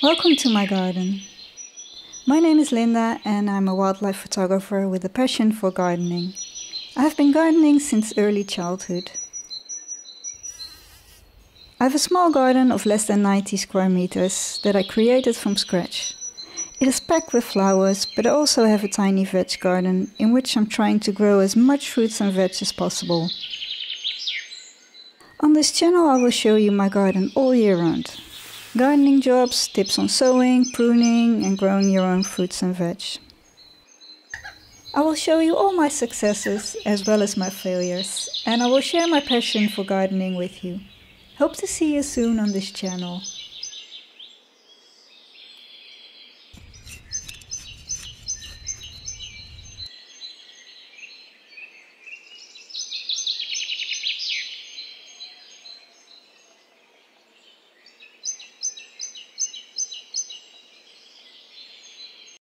Welcome to my garden. My name is Linda and I'm a wildlife photographer with a passion for gardening. I have been gardening since early childhood. I have a small garden of less than 90 square meters that I created from scratch. It is packed with flowers, but I also have a tiny veg garden in which I'm trying to grow as much fruits and veg as possible. On this channel I will show you my garden all year round. Gardening jobs, tips on sowing, pruning and growing your own fruits and veg. I will show you all my successes as well as my failures, and I will share my passion for gardening with you. Hope to see you soon on this channel.